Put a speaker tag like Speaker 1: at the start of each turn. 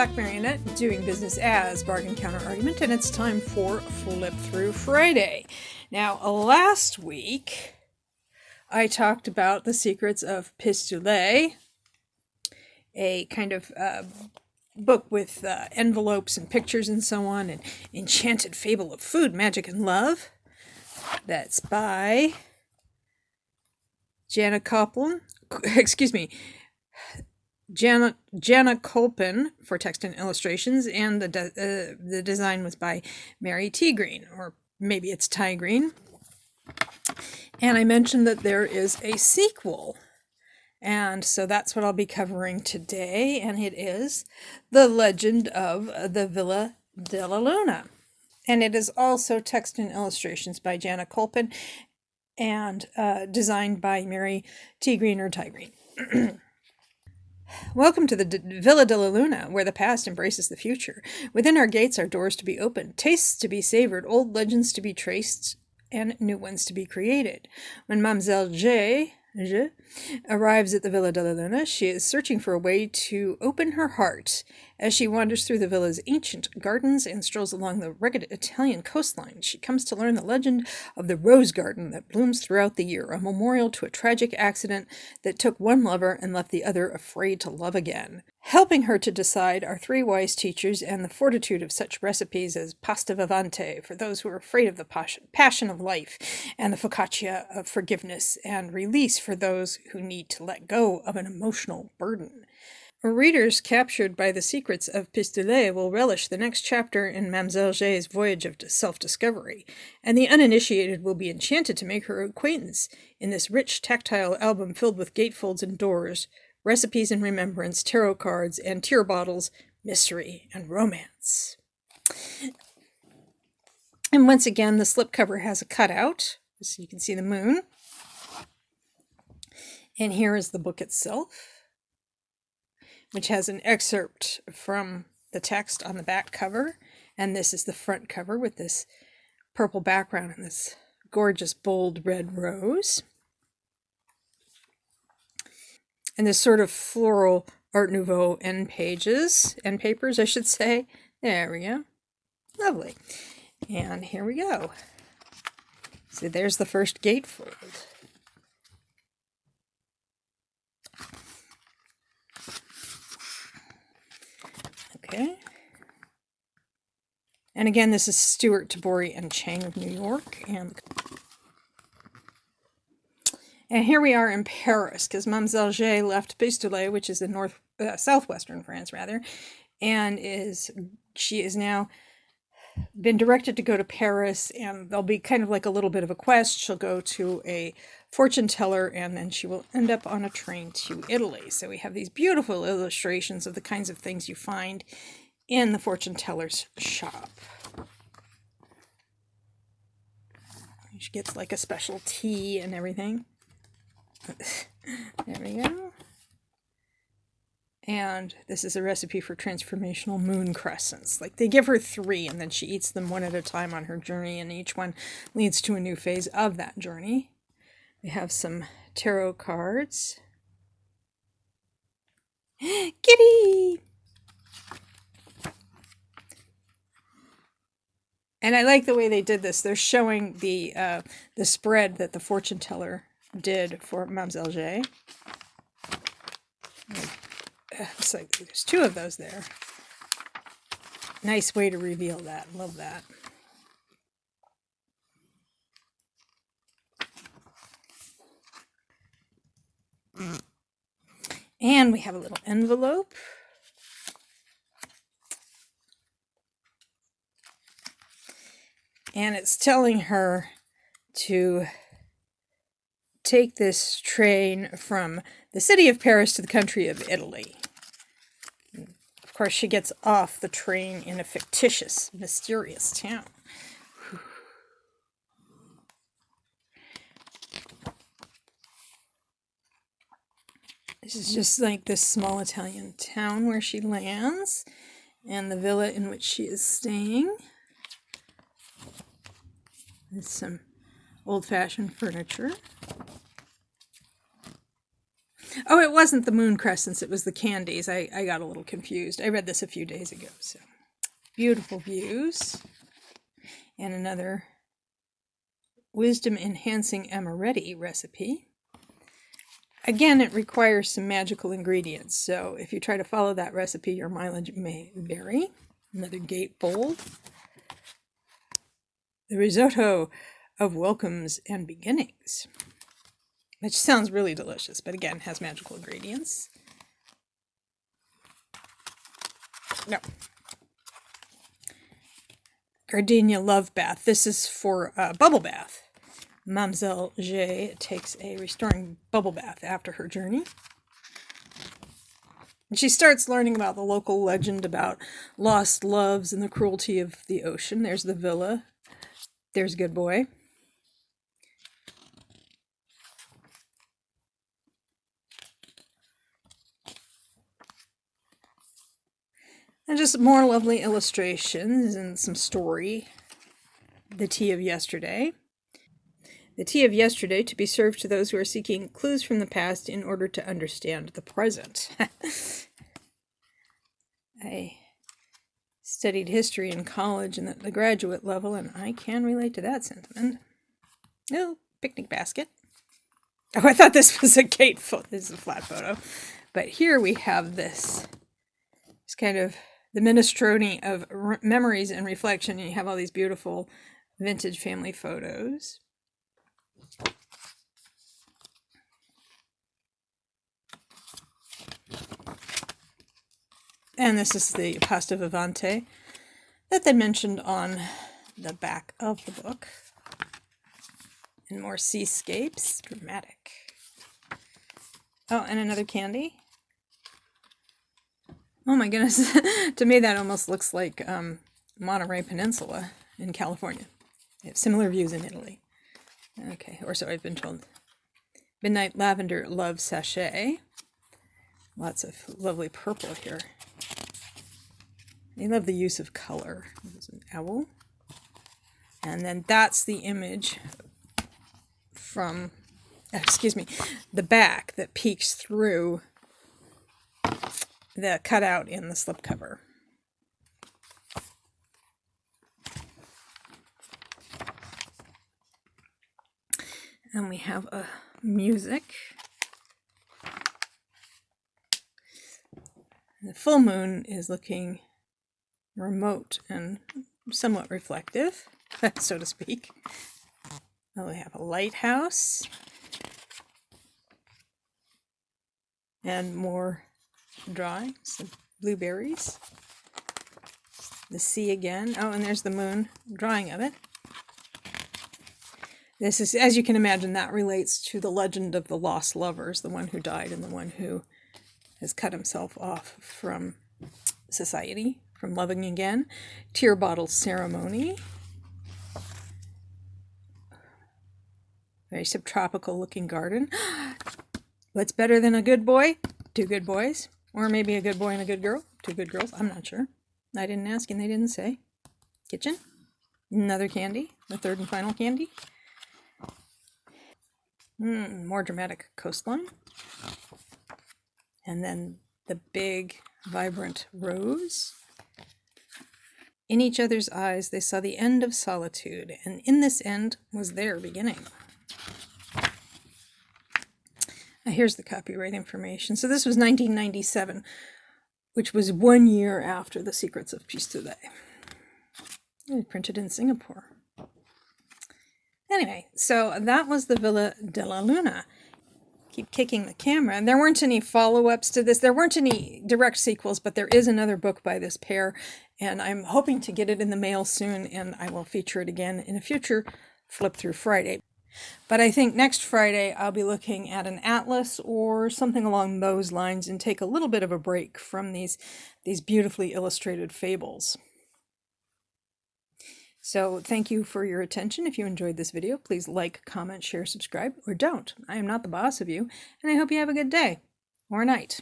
Speaker 1: Sock Marionette doing business as Bargain Counter Argument, and it's time for Flip Through Friday. Now, last week I talked about the Secrets of Pisoulet, a kind of book with envelopes and pictures and so on, and Enchanted Fable of Food, Magic, and Love. That's by Jana Kolpen. Jana Kolpen for text and illustrations, and the design was by Tiegreen, or maybe it's Tiegreen. And I mentioned that there is a sequel, and so that's what I'll be covering today, and it is The Legend of the Villa della Luna. And it is also text and illustrations by Jana Kolpen and designed by Mary Tiegreen or Tiegreen. Welcome to the Villa della Luna, where the past embraces the future. Within our gates are doors to be opened, tastes to be savored, old legends to be traced, and new ones to be created. When Mademoiselle J arrives at the Villa della Luna, she is searching for a way to open her heart. As she wanders through the villa's ancient gardens and strolls along the rugged Italian coastline, she comes to learn the legend of the rose garden that blooms throughout the year, a memorial to a tragic accident that took one lover and left the other afraid to love again. Helping her to decide are three wise teachers and the fortitude of such recipes as pasta vivante for those who are afraid of the passion of life, and the focaccia of forgiveness and release for those who need to let go of an emotional burden. Readers captured by the Secrets of Pisoulet will relish the next chapter in Mademoiselle J's voyage of self-discovery, and the uninitiated will be enchanted to make her acquaintance in this rich tactile album filled with gatefolds and doors, recipes and remembrance, tarot cards, and tear bottles, mystery and romance. And once again, the slipcover has a cutout, so you can see the moon. And here is the book itself, which has an excerpt from the text on the back cover. And this is the front cover with this purple background and this gorgeous bold red rose. And this sort of floral Art Nouveau end papers, I should say. There we go. Lovely. And here we go. So there's the first gatefold. Okay. And again, this is Stewart, Tabori, and Chang of New York. And here we are in Paris, because Mademoiselle J left Pisoulet, which is in southwestern France, rather, and she is now been directed to go to Paris, and there'll be kind of like a little bit of a quest. She'll go to a fortune teller, and then she will end up on a train to Italy. So we have these beautiful illustrations of the kinds of things you find in the fortune teller's shop. She gets like a special tea and everything. There we go. And this is a recipe for transformational moon crescents. Like, they give her 3, and then she eats them one at a time on her journey, and each one leads to a new phase of that journey. We have some tarot cards. Kitty! And I like the way they did this. They're showing the spread that the fortune teller did for Mademoiselle J. It's like there's 2 of those there. Nice way to reveal that. Love that. And we have a little envelope. And it's telling her to take this train from the city of Paris to the country of Italy. Of course, she gets off the train in a fictitious, mysterious town. This is just like this small Italian town where she lands, and the villa in which she is staying. There's some old-fashioned furniture. Oh, it wasn't the moon crescents, it was the candies. I got a little confused. I read this a few days ago. So beautiful views. And another wisdom enhancing amaretti recipe. Again, it requires some magical ingredients, so if you try to follow that recipe, your mileage may vary. Another gatefold. The risotto of welcomes and beginnings, which sounds really delicious, but again, has magical ingredients. No. Gardenia Love Bath. This is for bubble bath. Mademoiselle J takes a restoring bubble bath after her journey. And she starts learning about the local legend about lost loves and the cruelty of the ocean. There's the villa. There's Good Boy. And just more lovely illustrations and some story. The tea of yesterday. The tea of yesterday to be served to those who are seeking clues from the past in order to understand the present. I studied history in college and at the graduate level, and I can relate to that sentiment. Oh, picnic basket. Oh, I thought this was a gate photo. This is a flat photo. But here we have this. It's kind of the minestrone of memories and reflection. And you have all these beautiful vintage family photos. And this is the pasta vivante that they mentioned on the back of the book. And more seascapes. Dramatic. Oh, and another candy. Oh my goodness. To me, that almost looks like Monterey Peninsula in California. They have similar views in Italy. Okay, or so I've been told. Midnight Lavender Love Sachet. Lots of lovely purple here. I love the use of color. There's an owl. And then that's the image from, the back that peeks through the cutout in the slipcover. And we have a music. The full moon is looking remote and somewhat reflective, so to speak. Oh, we have a lighthouse. And more drawings, some blueberries. The sea again. Oh, and there's the moon drawing of it. This is, as you can imagine, that relates to the legend of the lost lovers, the one who died and the one who has cut himself off from society, from loving again. Tear bottle ceremony. Very subtropical looking garden. What's better than a good boy? Two good boys. Or maybe a good boy and a good girl. Two good girls. I'm not sure. I didn't ask and they didn't say. Kitchen. Another candy. The third and final candy. More dramatic coastline. And then the big, vibrant rose. In each other's eyes, they saw the end of solitude, and in this end was their beginning. Here's the copyright information. So this was 1997, which was 1 year after The Secrets of Pisoulet. It was printed in Singapore. Anyway, so that was the Villa della Luna. Keep kicking the camera. And there weren't any follow-ups to this. There weren't any direct sequels, but there is another book by this pair, and I'm hoping to get it in the mail soon, and I will feature it again in a future Flip Through Friday. But I think next Friday I'll be looking at an atlas or something along those lines and take a little bit of a break from these beautifully illustrated fables. So thank you for your attention. If you enjoyed this video, please like, comment, share, subscribe, or don't. I am not the boss of you, and I hope you have a good day or night.